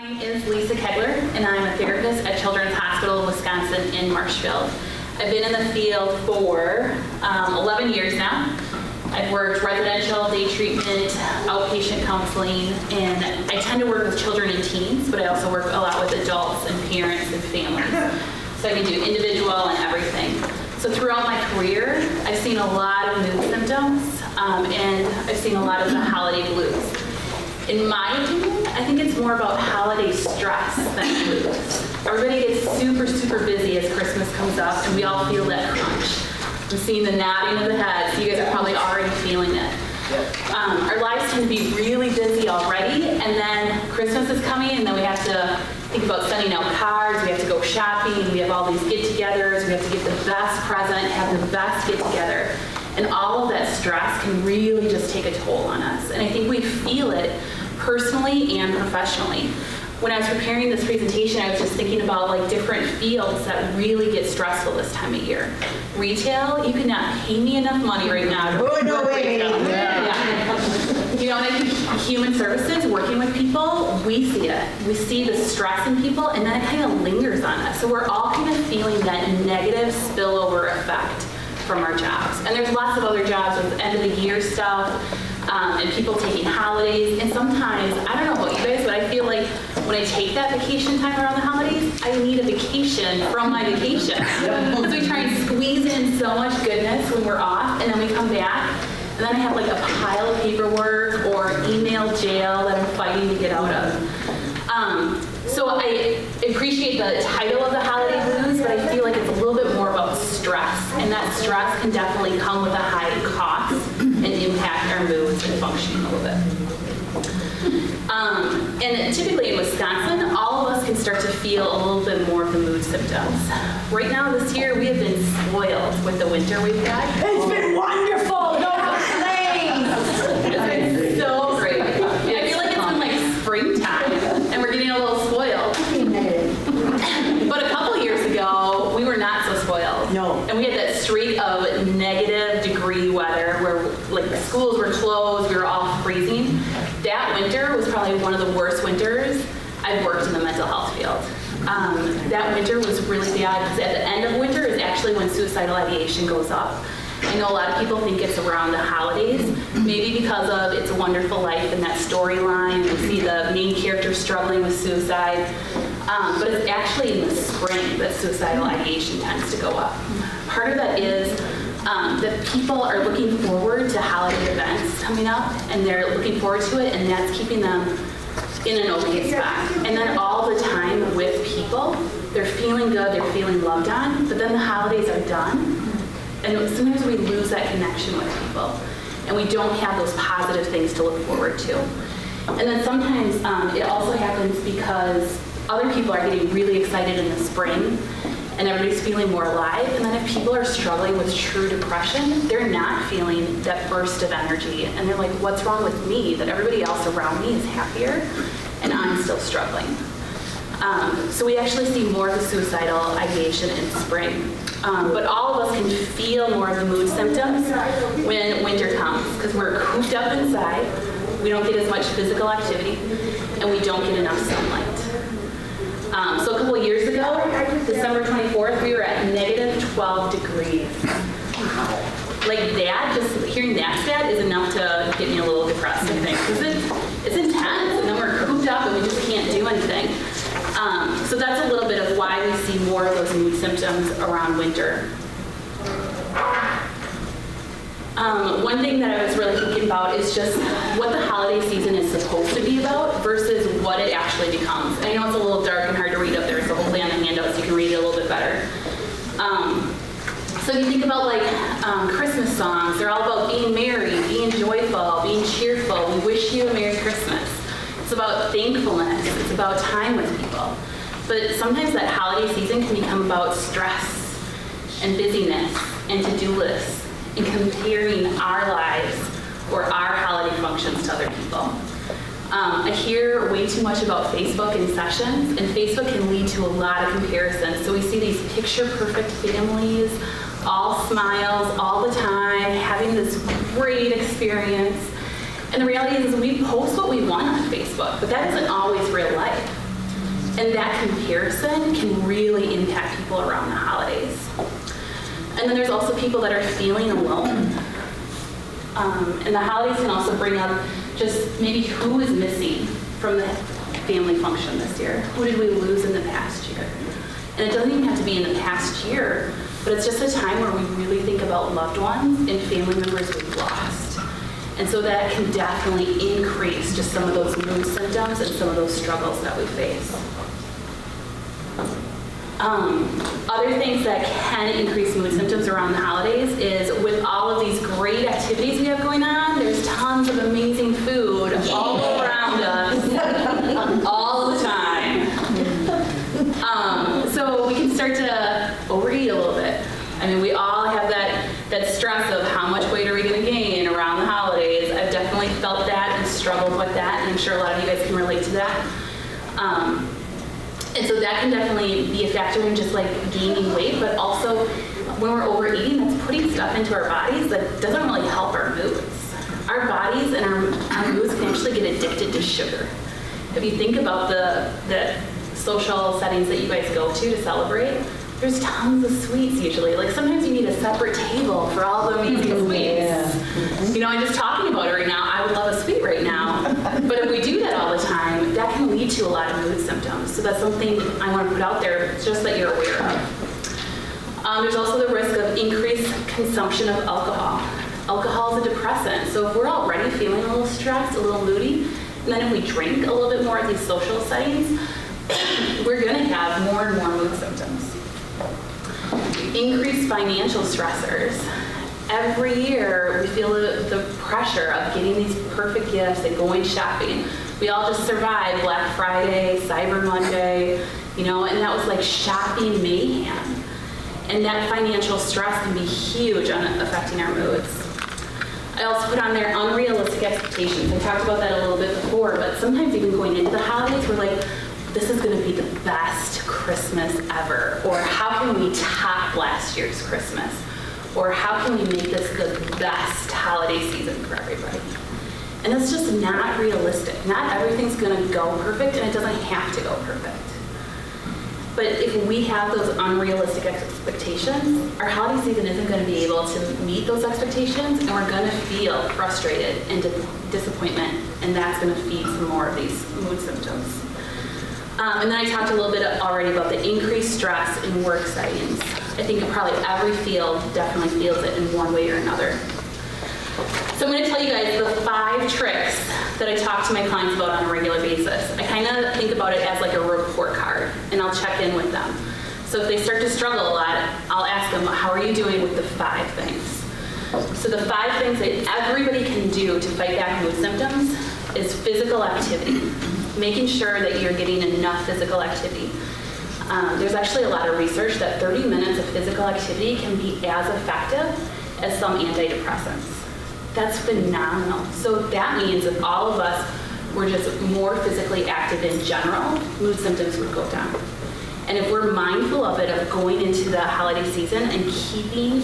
name is Lisa Kegler, and I'm a therapist at Children's Hospital of Wisconsin in Marshfield. I've been in the field for 11 years now. I've worked residential, day treatment, outpatient counseling, and I tend to work with children and teens, but I also work a lot with adults and parents and families. So I can do individual and everything. So throughout my career, I've seen a lot of mood symptoms, and I've seen a lot of the holiday blues. In my opinion, I think it's more about holiday stress than blues. Everybody gets super, super busy as Christmas comes up, and we all feel that crunch. I'm seeing the nodding of the head, so you guys are probably already feeling it. Our lives tend to be really busy already, and then Christmas is coming, and then we have to think about sending out cards, we have to go shopping, we have all these get-togethers, we have to get the best present, have the best get-together. And all of that stress can really just take a toll on us. And I think we feel it personally and professionally. When I was preparing this presentation, I was just thinking about like different fields that really get stressful this time of year. Retail, you could not pay me enough money right now to work retail. Yeah. You know, and I think human services, working with people, we see it. We see the stress in people, and then it kind of lingers on us. So we're all kind of feeling that negative spillover effect from our jobs. And there's lots of other jobs with end of the year stuff, and people taking holidays. And sometimes, I don't know about you guys, but I feel like when I take that vacation time around the holidays, I need a vacation from my vacation. Because we try and squeeze in so much goodness when we're off, and then we come back, and then I have like a pile of paperwork or email jail that I'm fighting to get out of. So I appreciate the title of the holiday blues, but I feel like it's a little bit more about stress, and that stress can definitely come with a high cost and impact our moods and functioning a little bit. And typically in Wisconsin, all of us can start to feel a little bit more of the mood symptoms. Right now this year, we have been spoiled with the winter we've had. It's been wonderful! No complaints! It's been so great. I feel like it's been like springtime, and we're getting a little spoiled. But a couple years ago, we were not so spoiled. No. And we had that streak of negative degree weather where like the schools were closed, we were all freezing. That winter was probably one of the worst winters I've worked in the mental health field. That winter was really bad because at the end of winter is actually when suicidal ideation goes up. I know a lot of people think it's around the holidays, maybe because of It's a Wonderful Life and that storyline. We see the main character struggling with suicide, but it's actually in the spring that suicidal ideation tends to go up. Part of that is that people are looking forward to holiday events coming up, and they're looking forward to it, and that's keeping them in an okay spot. And then all the time with people, they're feeling good, they're feeling loved on, but then the holidays are done. And sometimes we lose that connection with people, and we don't have those positive things to look forward to. And then sometimes it also happens because other people are getting really excited in the spring, and everybody's feeling more alive. And then if people are struggling with true depression, they're not feeling that burst of energy, and they're like, what's wrong with me? That everybody else around me is happier, and I'm still struggling. So we actually see more of the suicidal ideation in spring. But all of us can feel more of the mood symptoms when winter comes, because we're cooped up inside, we don't get as much physical activity, and we don't get enough sunlight. So a couple of years ago, December 24th, we were at negative 12 degrees. Like that, just hearing that stat is enough to get me a little depressed, I think, because it's intense, and then we're cooped up and we just can't do anything. So that's a little bit of why we see more of those mood symptoms around winter. One thing that I was really thinking about is just what the holiday season is supposed to be about versus what it actually becomes. I know it's a little dark and hard to read up there, so hopefully on the handout so you can read it a little bit better. So if you think about like Christmas songs, they're all about being merry, being joyful, being cheerful. We wish you a Merry Christmas. It's about thankfulness. It's about time with people. But sometimes that holiday season can become about stress and busyness and to-do lists and comparing our lives or our holiday functions to other people. I hear way too much about Facebook and sessions, and Facebook can lead to a lot of comparisons. So we see these picture-perfect families, all smiles all the time, having this great experience. And the reality is we post what we want on Facebook, but that isn't always real life. And that comparison can really impact people around the holidays. And then there's also people that are feeling alone. And the holidays can also bring up just maybe who is missing from the family function this year. Who did we lose in the past year? And it doesn't even have to be in the past year, but it's just a time where we really think about loved ones and family members we've lost. And so that can definitely increase just some of those mood symptoms and some of those struggles that we face. Other things that can increase mood symptoms around the holidays is with all of these great activities we have going on, there's tons of amazing food all around us all the time. So we can start to overeat a little bit. I mean, we all have that stress of how much weight are we going to gain around the holidays. I've definitely felt that and struggled with that, and I'm sure a lot of you guys can relate to that. And so that can definitely be a factor in just like gaining weight, but also when we're overeating, that's putting stuff into our bodies that doesn't really help our moods. Our bodies and our moods can actually get addicted to sugar. If you think about the social settings that you guys go to celebrate, there's tons of sweets usually. Like sometimes you need a separate table for all the amazing sweets. Yeah. You know, I'm just talking about it right now. I would love a sweet right now. But if we do that all the time, that can lead to a lot of mood symptoms. So that's something I want to put out there just that you're aware of. There's also the risk of increased consumption of alcohol. Alcohol is a depressant. So if we're already feeling a little stressed, a little moody, and then if we drink a little bit more at these social settings, we're going to have more and more mood symptoms. Increased financial stressors. Every year we feel the pressure of getting these perfect gifts and going shopping. We all just survived Black Friday, Cyber Monday, you know, and that was like shopping mayhem. And that financial stress can be huge on affecting our moods. I also put on there unrealistic expectations. I talked about that a little bit before, but sometimes even going into the holidays, we're like, this is going to be the best Christmas ever. Or how can we top last year's Christmas? Or how can we make this the best holiday season for everybody? And it's just not realistic. Not everything's going to go perfect, and it doesn't have to go perfect. But if we have those unrealistic expectations, our holiday season isn't going to be able to meet those expectations, and we're going to feel frustrated and disappointment, and that's going to feed some more of these mood symptoms. And then I talked a little bit already about the increased stress in work settings. I think probably every field definitely feels it in one way or another. So I'm going to tell you guys the 5 tricks that I talk to my clients about on a regular basis. I kind of think about it as like a report card, and I'll check in with them. So if they start to struggle a lot, I'll ask them, how are you doing with the 5 things? So the 5 things that everybody can do to fight back mood symptoms is physical activity. Making sure that you're getting enough physical activity. There's actually a lot of research that 30 minutes of physical activity can be as effective as some antidepressants. That's phenomenal. So that means if all of us were just more physically active in general, mood symptoms would go down. And if we're mindful of it, of going into the holiday season and keeping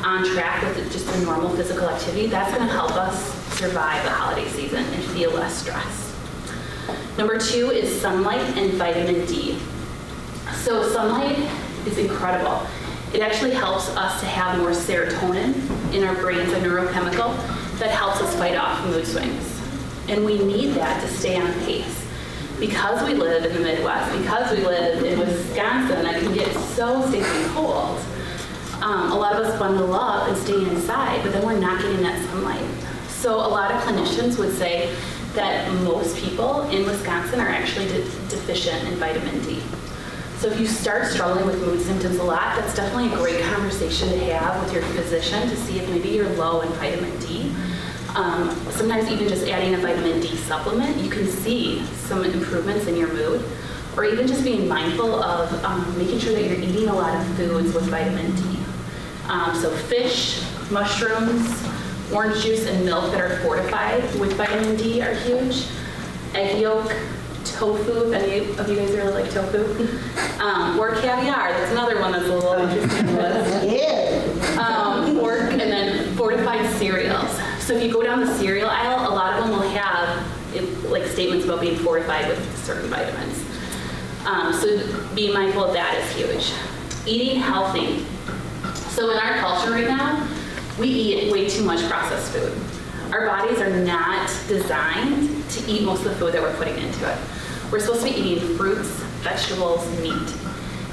on track with just a normal physical activity, that's going to help us survive the holiday season and feel less stress. Number 2 is sunlight and vitamin D. So sunlight is incredible. It actually helps us to have more serotonin in our brains, a neurochemical that helps us fight off mood swings. And we need that to stay on pace. Because we live in the Midwest, because we live in Wisconsin, that can get so stinking cold, a lot of us bundle up and stay inside, but then we're not getting that sunlight. So a lot of clinicians would say that most people in Wisconsin are actually deficient in vitamin D. So if you start struggling with mood symptoms a lot, that's definitely a great conversation to have with your physician to see if maybe you're low in vitamin D. Sometimes even just adding a vitamin D supplement, you can see some improvements in your mood. Or even just being mindful of making sure that you're eating a lot of foods with vitamin D. So fish, mushrooms, orange juice, and milk that are fortified with vitamin D are huge. Egg yolk, tofu, if any of you guys really like tofu. Or caviar, that's another one that's a little interesting to us. Pork, and then fortified cereals. So if you go down the cereal aisle, a lot of them will have like statements about being fortified with certain vitamins. So being mindful of that is huge. Eating healthy. So in our culture right now, we eat way too much processed food. Our bodies are not designed to eat most of the food that we're putting into it. We're supposed to be eating fruits, vegetables, meat.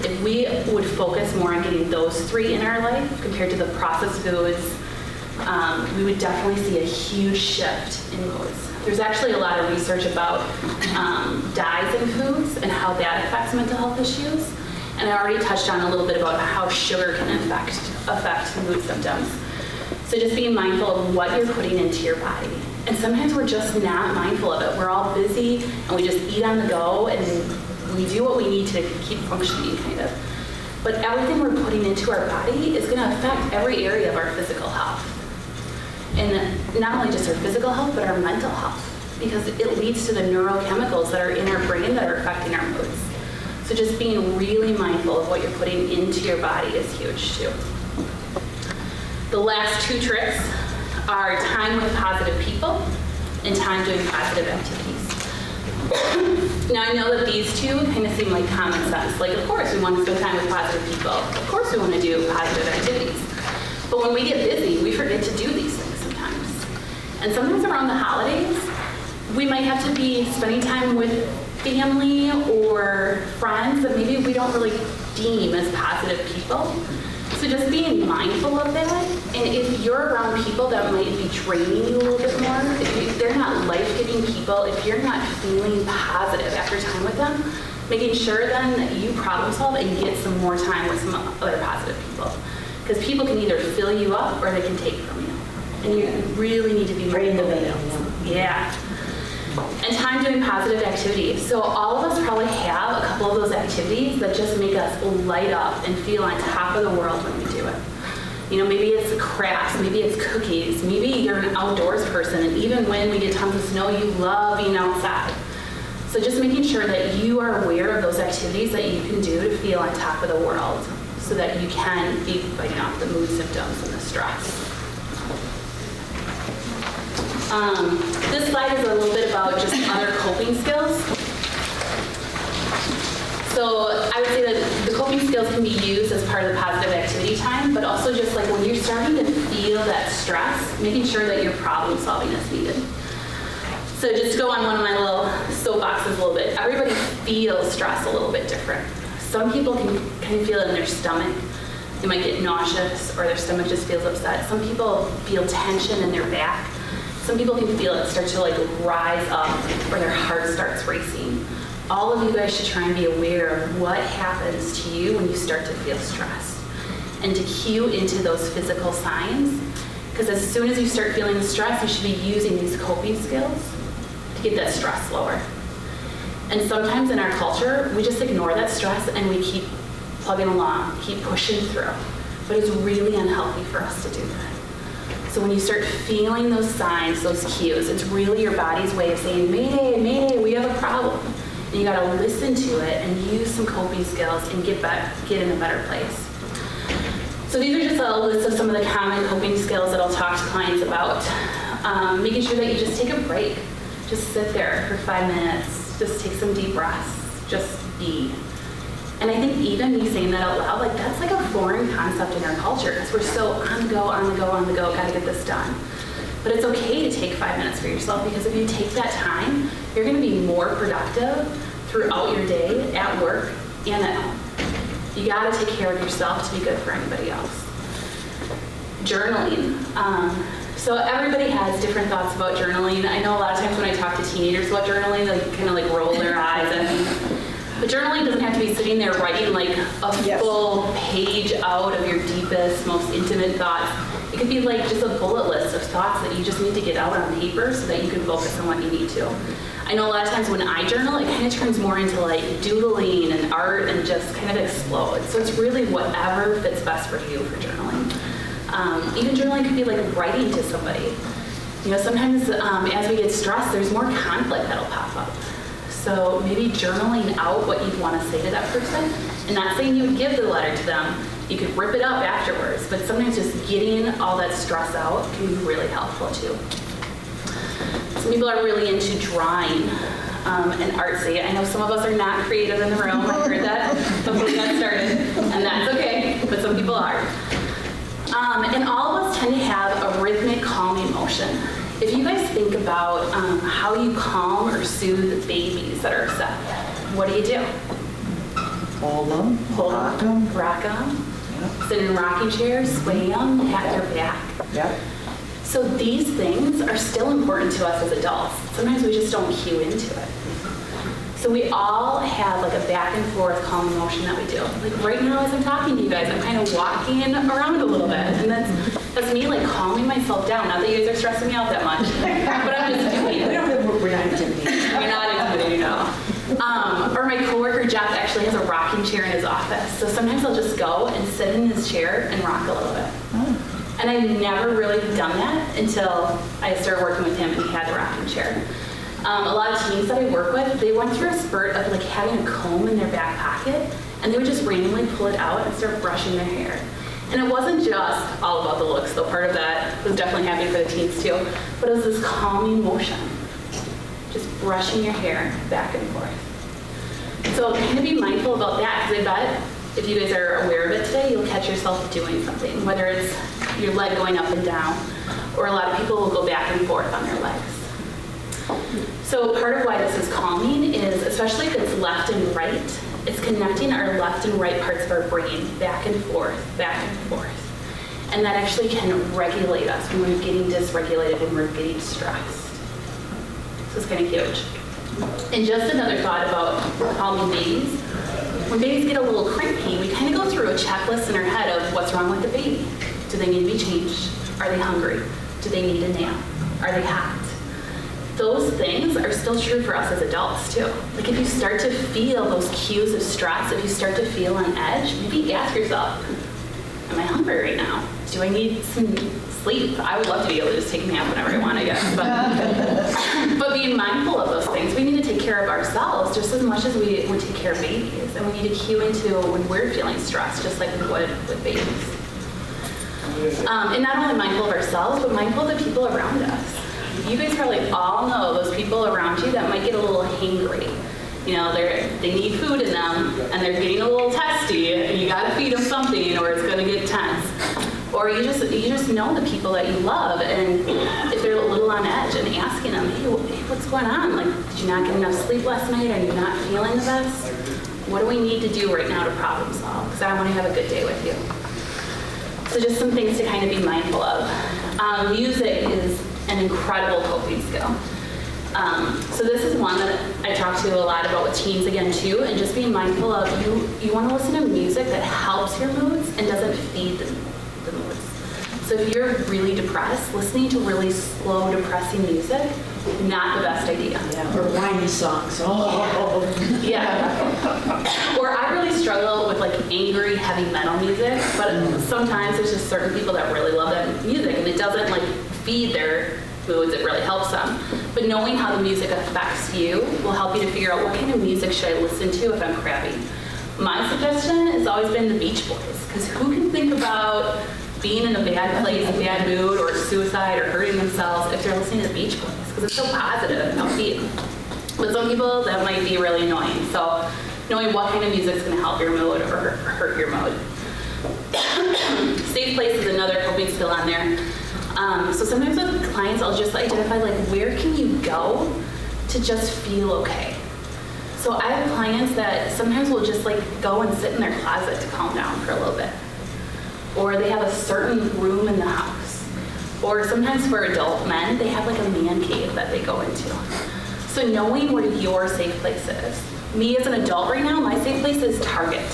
If we would focus more on getting those three in our life compared to the processed foods, we would definitely see a huge shift in moods. There's actually a lot of research about dyes in foods and how that affects mental health issues. And I already touched on a little bit about how sugar can affect mood symptoms. So just being mindful of what you're putting into your body. And sometimes we're just not mindful of it. We're all busy and we just eat on the go and we do what we need to keep functioning, kind of. But everything we're putting into our body is going to affect every area of our physical health. And not only just our physical health, but our mental health, because it leads to the neurochemicals that are in our brain that are affecting our moods. So just being really mindful of what you're putting into your body is huge too. The last two tricks are time with positive people and time doing positive activities. Now I know that these two kind of seem like common sense. Like, of course we want to spend time with positive people. Of course we want to do positive activities. But when we get busy, we forget to do these things sometimes. And sometimes around the holidays, we might have to be spending time with family or friends that maybe we don't really deem as positive people. So just being mindful of that, and if you're around people that might be draining you a little bit more, if they're not life-giving people, if you're not feeling positive after time with them, making sure then that you problem solve and get some more time with some other positive people. Because people can either fill you up or they can take from you. And you really need to be mindful of that. Yeah. And time doing positive activities. So all of us probably have a couple of those activities that just make us light up and feel on top of the world when we do it. You know, maybe it's crafts, maybe it's cookies, maybe you're an outdoors person, and even when we get tons of snow, you love being outside. So just making sure that you are aware of those activities that you can do to feel on top of the world so that you can be fighting off the mood symptoms and the stress. This slide is a little bit about just other coping skills. So I would say that the coping skills can be used as part of the positive activity time, but also just like when you're starting to feel that stress, making sure that your problem solving is needed. So just to go on one of my little soapboxes a little bit, everybody feels stress a little bit different. Some people can feel it in their stomach. They might get nauseous or their stomach just feels upset. Some people feel tension in their back. Some people can feel it start to like rise up or their heart starts racing. All of you guys should try and be aware of what happens to you when you start to feel stressed and to cue into those physical signs, because as soon as you start feeling the stress, you should be using these coping skills to get that stress lower. And sometimes in our culture, we just ignore that stress and we keep plugging along, keep pushing through. But it's really unhealthy for us to do that. So when you start feeling those signs, those cues, it's really your body's way of saying, Mayday, Mayday, we have a problem. And you gotta listen to it and use some coping skills and get in a better place. So these are just a list of some of the common coping skills that I'll talk to clients about. Making sure that you just take a break. Just sit there for 5 minutes. Just take some deep breaths. Just be. And I think even me saying that out loud, like that's like a foreign concept in our culture because we're so on the go, gotta get this done. But it's okay to take 5 minutes for yourself because if you take that time, you're gonna be more productive throughout your day, at work, and at home. You gotta take care of yourself to be good for anybody else. Journaling. So everybody has different thoughts about journaling. I know a lot of times when I talk to teenagers about journaling, they kind of like roll their eyes at me. But journaling doesn't have to be sitting there writing like a full page out of your deepest, most intimate thoughts. It could be like just a bullet list of thoughts that you just need to get out on paper so that you can focus on what you need to. I know a lot of times when I journal, it kind of turns more into like doodling and art and just kind of explodes. So it's really whatever fits best for you for journaling. Even journaling could be like writing to somebody. You know, sometimes as we get stressed, there's more conflict that'll pop up. So maybe journaling out what you'd want to say to that person, and not saying you would give the letter to them. You could rip it up afterwards, but sometimes just getting all that stress out can be really helpful too. Some people are really into drawing and artsy. I know some of us are not creative in the room. If you guys think about how you calm or soothe babies that are upset, what do? Hold them, rock them. Rock them, Yep. sit in rocking chairs, sway them, pat their back. Yep. So these things are still important to us as adults. Sometimes we just don't cue into it. So we all have like a back and forth calming motion that we do. Like right now as I'm talking to you guys, I'm kind of walking around a little bit. And that's me like calming myself down. Not that you guys are stressing me out that much, but I'm just doing it. We're not intimidated. You're not intimidated at all. Or my coworker Jeff actually has a rocking chair in his office. So sometimes I'll just go and sit in his chair and rock a little bit. And I've never really done that until I started working with him and he had the rocking chair. A lot of teens that I work with, they went through a spurt of like having a comb in their back pocket, and they would just randomly pull it out and start brushing their hair. And it wasn't just all about the looks, though part of that was definitely happening for the teens too, but it was this calming motion, just brushing your hair back and forth. So kind of be mindful about that, because I bet if you guys are aware of it today, you'll catch yourself doing something, whether it's your leg going up and down, or a lot of people will go back and forth on their legs. So part of why this is calming is, especially if it's left and right, it's connecting our left and right parts of our brain back and forth, back and forth. And that actually can regulate us when we're getting dysregulated, when we're getting stressed. So it's kind of huge. And just another thought about calming babies. When babies get a little cranky, we kind of go through a checklist in our head of what's wrong with the baby. Do they need to be changed? Are they hungry? Do they need a nap? Are they hot? Those things are still true for us as adults too. Like if you start to feel those cues of stress, if you start to feel on edge, maybe ask yourself, am I hungry right now? Do I need some sleep? I would love to be able to just take a nap whenever I want, I guess. But being mindful of those things, we need to take care of ourselves just as much as we would take care of babies. And we need to cue into when we're feeling stressed, just like we would with babies. And not only mindful of ourselves, but mindful of the people around us. You guys probably all know those people around you that might get a little hangry. You know, they need food in them, and they're getting a little testy, and you gotta feed them something, or it's gonna get tense. Or you just know the people that you love, and if they're a little on edge, and asking them, hey, what's going on? Like, did you not get enough sleep last night? Are you not feeling the best? What do we need to do right now to problem solve? Because I want to have a good day with you. So just some things to kind of be mindful of. Music is an incredible coping skill. So this is one that I talk to a lot about with teens again too, and just being mindful of you want to listen to music that helps your moods and doesn't feed the moods. So if you're really depressed, listening to really slow, depressing music, not the best idea. Yeah, or whiny songs. Oh. Yeah. Or I really struggle with like angry, heavy metal music, but sometimes there's just certain people that really love that music, and it doesn't like feed their moods, it really helps them. But knowing how the music affects you will help you to figure out what kind of music should I listen to if I'm crabby. My suggestion has always been the Beach Boys, because who can think about being in a bad place, a bad mood, or suicide, or hurting themselves if they're listening to the Beach Boys, because it's so positive and upbeat. But some people, that might be really annoying. So knowing what kind of music is going to help your mood or hurt your mood. Safe place is another coping skill on there. So sometimes with clients, I'll just identify like, where can you go to just feel okay? So I have clients that sometimes will just like go and sit in their closet to calm down for a little bit. Or they have a certain room in the house. Or sometimes for adult men, they have like a man cave that they go into. So knowing where your safe place is. Me as an adult right now, my safe place is Target.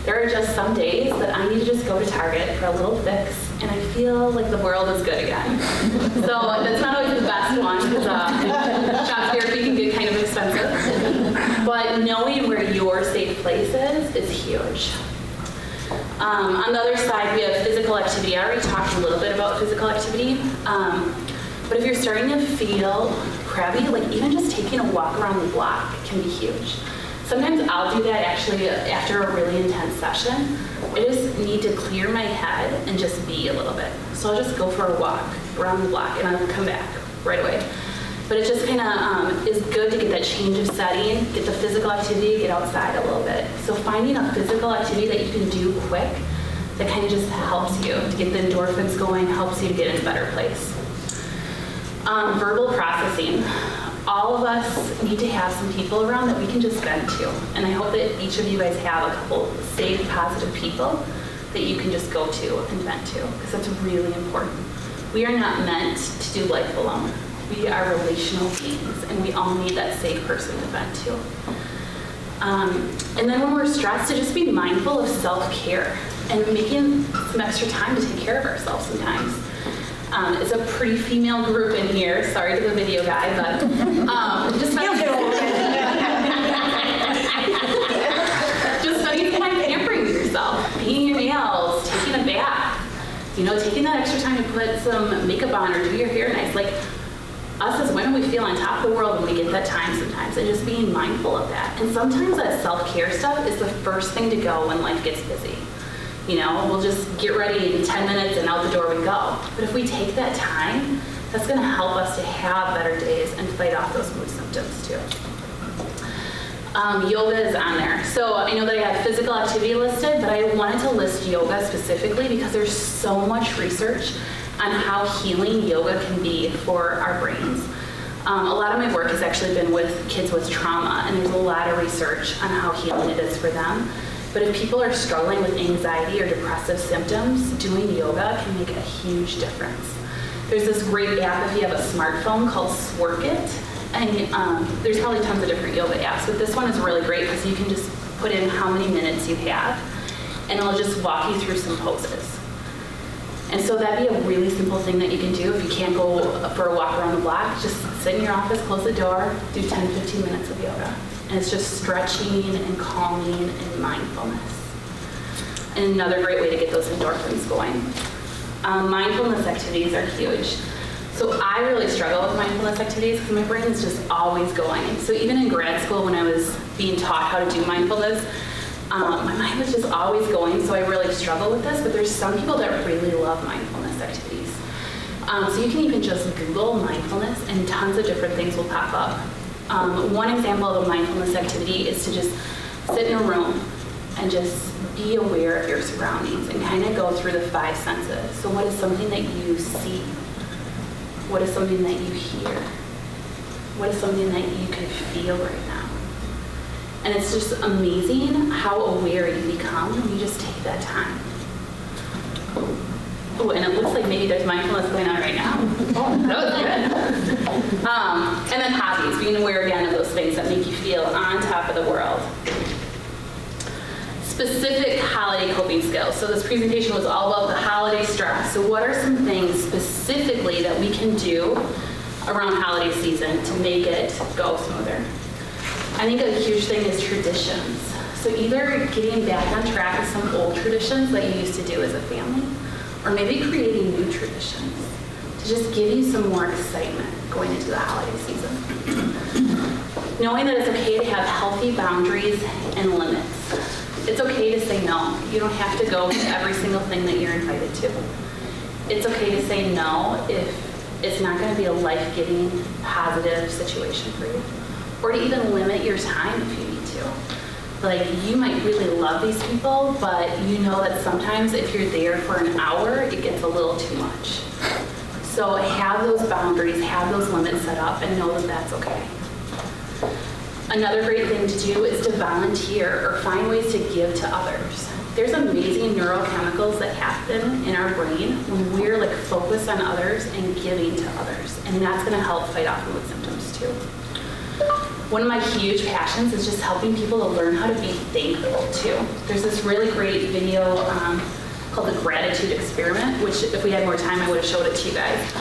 There are just some days that I need to just go to Target for a little fix, and I feel like the world is good again. So that's not always the best one, because shop therapy can get kind of expensive. But knowing where your safe place is huge. On the other side, we have physical activity. I already talked a little bit about physical activity. But if you're starting to feel crabby, like even just taking a walk around the block can be huge. Sometimes I'll do that actually after a really intense session. I just need to clear my head and just be a little bit. So I'll just go for a walk around the block and I'll come back right away. But it just kind of is good to get that change of setting, get the physical activity, get outside a little bit. So finding a physical activity that you can do quick, that kind of just helps you to get the endorphins going, helps you to get in a better place. Verbal processing. All of us need to have some people around that we can just vent to. And I hope that each of you guys have a couple safe, positive people that you can just go to and vent to, because that's really important. We are not meant to do life alone. We are relational beings, and we all need that safe person to vent to. And then when we're stressed, to just be mindful of self-care and making some extra time to take care of ourselves sometimes. It's a pretty female group in here. Sorry to the video guy, but just spending some time pampering yourself, painting your nails, taking a bath, taking that extra time to put some makeup on or do your hair nice. Like us as women, we feel on top of the world when we get that time sometimes, and just being mindful of that. And sometimes that self-care stuff is the first thing to go when life gets busy. We'll just get ready in 10 minutes and out the door we go. But if we take that time, that's going to help us to have better days and fight off those mood symptoms too. Yoga is on there. So I know that I have physical activity listed, but I wanted to list yoga specifically because there's so much research on how healing yoga can be for our brains. A lot of my work has actually been with kids with trauma, and there's a lot of research on how healing it is for them. But if people are struggling with anxiety or depressive symptoms, doing yoga can make a huge difference. There's this great app if you have a smartphone called Sworkit, and there's probably tons of different yoga apps, but this one is really great because you can just put in how many minutes you have, and it'll just walk you through some poses. And so that'd be a really simple thing that you can do if you can't go for a walk around the block. Just sit in your office, close the door, do 10-15 minutes of yoga. And it's just stretching and calming and mindfulness. And another great way to get those endorphins going. Mindfulness activities are huge. So I really struggle with mindfulness activities because my brain is just always going. So even in grad school when I was being taught how to do mindfulness, my mind was just always going, so I really struggle with this, but there's some people that really love mindfulness activities. So you can even just Google mindfulness and tons of different things will pop up. One example of a mindfulness activity is to just sit in a room and just be aware of your surroundings and kind of go through the 5 senses. So what is something that you see? What is something that you hear? What is something that you can feel right now? And it's just amazing how aware you become when you just take that time. Oh, and it looks like maybe there's mindfulness going on right now. Oh, that was good. And then hobbies, being aware again of those things that make you feel on top of the world. Specific holiday coping skills. So this presentation was all about the holiday stress. So what are some things specifically that we can do around holiday season to make it go smoother? I think a huge thing is traditions. So either getting back on track with some old traditions that you used to do as a family, or maybe creating new traditions to just give you some more excitement going into the holiday season. Knowing that it's okay to have healthy boundaries and limits. It's okay to say no. You don't have to go to every single thing that you're invited to. It's okay to say no if it's not going to be a life-giving, positive situation for you. Or to even limit your time if you need to. Like, you might really love these people, but you know that sometimes if you're there for an hour, it gets a little too much. So have those boundaries, have those limits set up, and know that that's okay. Another great thing to do is to volunteer or find ways to give to others. There's amazing neurochemicals that happen in our brain when we're like focused on others and giving to others, and that's going to help fight off mood symptoms too. One of my huge passions is just helping people to learn how to be thankful too. There's this really great video called the Gratitude Experiment, which if we had more time, I would have showed it to you guys.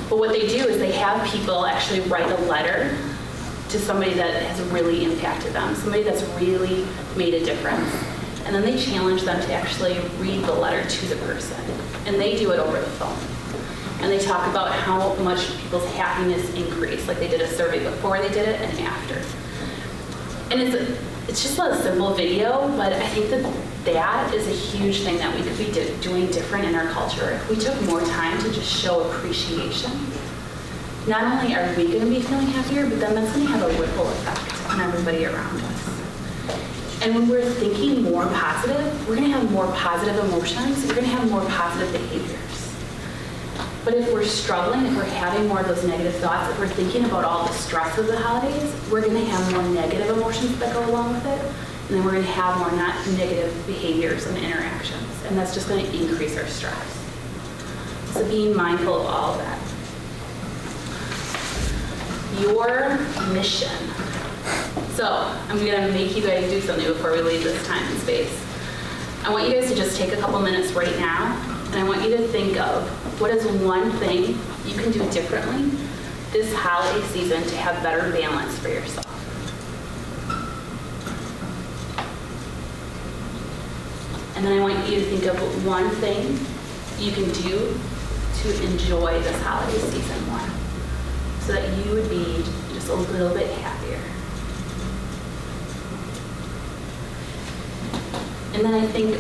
But what they do is they have people actually write a letter to somebody that has really impacted them, somebody that's really made a difference. And then they challenge them to actually read the letter to the person. And they do it over the phone. And they talk about how much people's happiness increased. Like they did a survey before they did it and after. And it's just a simple video, but I think that is a huge thing that we could be doing different in our culture. If we took more time to just show appreciation, not only are we going to be feeling happier, but then that's going to have a ripple effect on everybody around us. And when we're thinking more positive, we're going to have more positive emotions, we're going to have more positive behaviors. But if we're struggling, if we're having more of those negative thoughts, if we're thinking about all the stress of the holidays, we're going to have more negative emotions that go along with it. And then we're going to have more not negative behaviors and interactions. And that's just going to increase our stress. So being mindful of all of that. Your mission. So I'm going to make you guys do something before we leave this time and space. I want you guys to just take a couple minutes right now, and I want you to think of what is one thing you can do differently this holiday season to have better balance for yourself. And then I want you to think of one thing you can do to enjoy this holiday season more, so that you would be just a little bit happier. And then I think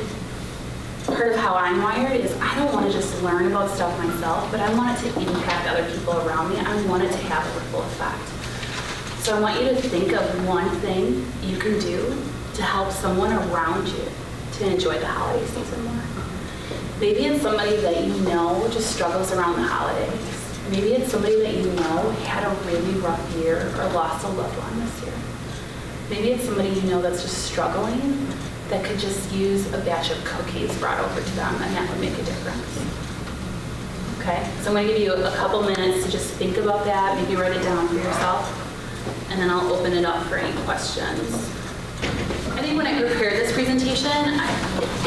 part of how I'm wired is I don't want to just learn about stuff myself, but I want it to impact other people around me. I want it to have a ripple effect. So I want you to think of one thing you can do to help someone around you to enjoy the holiday season more. Maybe it's somebody that you know just struggles around the holidays. Maybe it's somebody that you know had a really rough year or lost a loved one this year. Maybe it's somebody you know that's just struggling that could just use a batch of cookies brought over to them, and that would make a difference. Okay, so I'm going to give you a couple minutes to just think about that, maybe write it down for yourself, and then I'll open it up for any questions. I think when I prepared this presentation,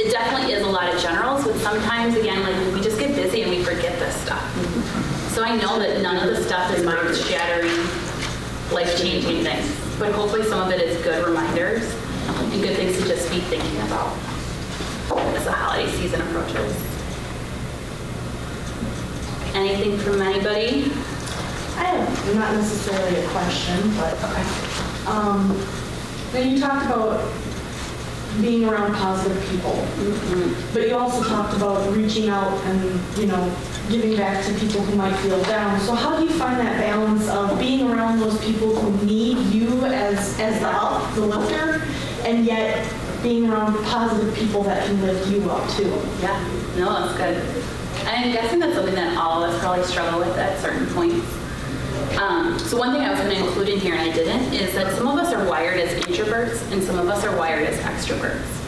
it definitely is a lot of generals, but sometimes, again, like we just get busy and we forget this stuff. So I know that none of the stuff is mind-shattering, life-changing things, but hopefully some of it is good reminders and good things to just be thinking about as the holiday season approaches. Anything from anybody? I have not necessarily a question, but when you talked about being around positive people, but you also talked about reaching out and, giving back to people who might feel down. So how do you find that balance of being around those people who need you as the lifter, and yet being around positive people that can lift you up too? Yeah, no, that's good. I'm guessing that's something that all of us probably struggle with at certain points. So one thing I was going to include in here and I didn't is that some of us are wired as introverts and some of us are wired as extroverts.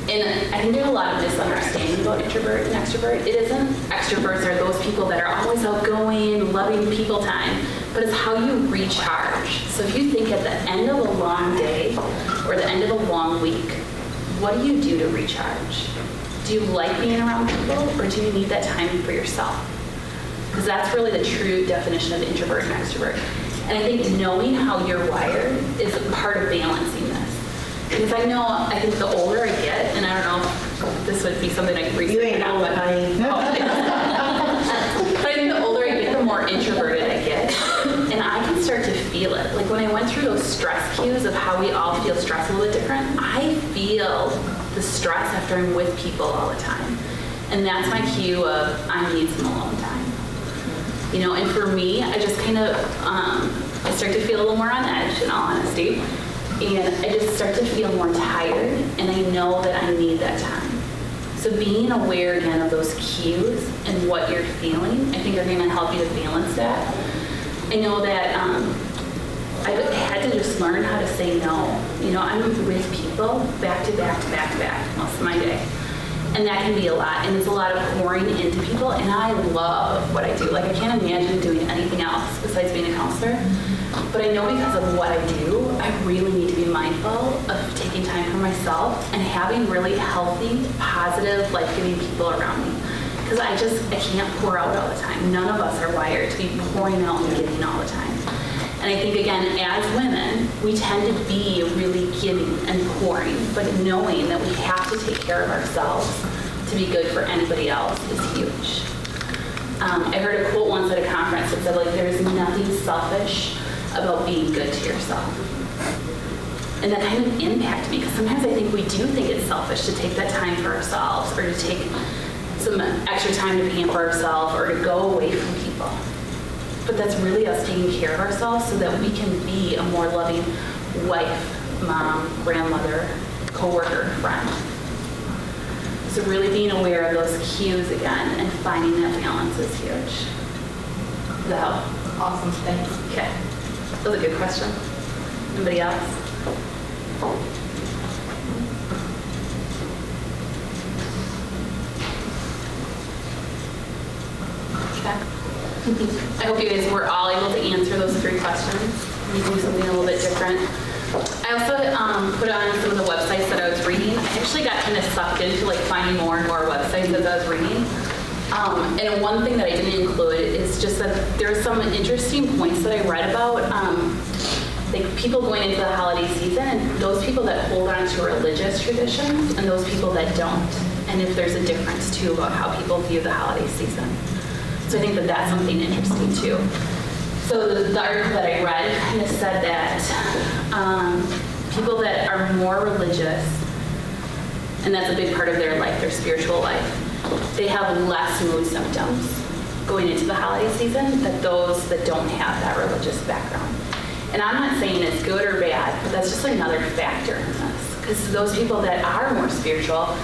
And I think there's a lot of misunderstanding about introvert and extrovert. It isn't extroverts are those people that are always outgoing, loving people time, but it's how you recharge. So if you think at the end of a long day or the end of a long week, what do you do to recharge? Do you like being around people, or do you need that time for yourself? Because that's really the true definition of introvert and extrovert. And I think knowing how you're wired is part of balancing this. Because I think the older I get, and I don't know if this would be something I could research. You ain't old, honey. But I think the older I get, the more introverted I get. And I can start to feel it. Like when I went through those stress cues of how we all feel stress a little bit different, I feel the stress after I'm with people all the time. And that's my cue of I need some alone time. And for me, I just kind of, I start to feel a little more on edge, in all honesty. And I just start to feel more tired, and I know that I need that time. So being aware again of those cues and what you're feeling, I think are going to help you to balance that. I know that I've had to just learn how to say no. I'm with people back to back to back to back most of my day. And that can be a lot, and it's a lot of pouring into people, and I love what I do. Like, I can't imagine doing anything else besides being a counselor. But I know because of what I do, I really need to be mindful of taking time for myself and having really healthy, positive, life-giving people around me. Because I can't pour out all the time. None of us are wired to be pouring out and giving all the time. And I think, again, as women, we tend to be really giving and pouring, but knowing that we have to take care of ourselves to be good for anybody else is huge. I heard a quote once at a conference that said, there's nothing selfish about being good to yourself. And that kind of impacted me, because sometimes I think we do think it's selfish to take that time for ourselves, or to take some extra time to pamper ourselves, or to go away from people. But that's really us taking care of ourselves so that we can be a more loving wife, mom, grandmother, coworker, friend. So really being aware of those cues again and finding that balance is huge. Does that help? Awesome, thanks. Okay. That was a good question. Anybody else? Okay. I hope you guys were all able to answer those 3 questions. Maybe do something a little bit different. I also put on some of the websites that I was reading. I actually got kind of sucked into like finding more and more websites as I was reading. And one thing that I didn't include is just that there are some interesting points that I read about, like people going into the holiday season and those people that hold on to religious traditions and those people that don't. And if there's a difference too about how people view the holiday season. So I think that that's something interesting too. So the article that I read kind of said that people that are more religious, and that's a big part of their life, their spiritual life, they have less mood symptoms going into the holiday season than those that don't have that religious background. And I'm not saying it's good or bad, but that's just another factor in this. Because those people that are more spiritual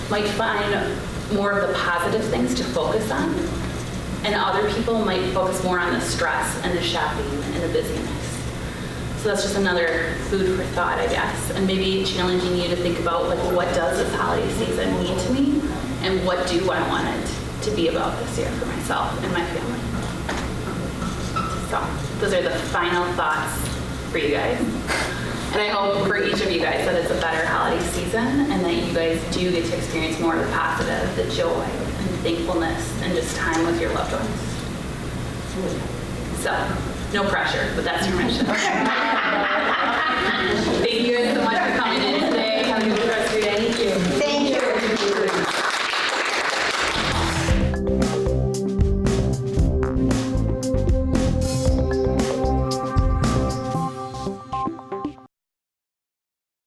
might find more of the positive things to focus on, and other people might focus more on the stress and the shopping and the busyness. So that's just another food for thought, I guess, and maybe challenging you to think about like, what does this holiday season mean to me, and what do I want it to be about this year for myself and my family. So those are the final thoughts for you guys. And I hope for each of you guys that it's a better holiday season and that you guys do get to experience more of the positive, the joy, and thankfulness, and just time with your loved ones. So, no pressure, but that's your mission. Thank you guys so much for coming in.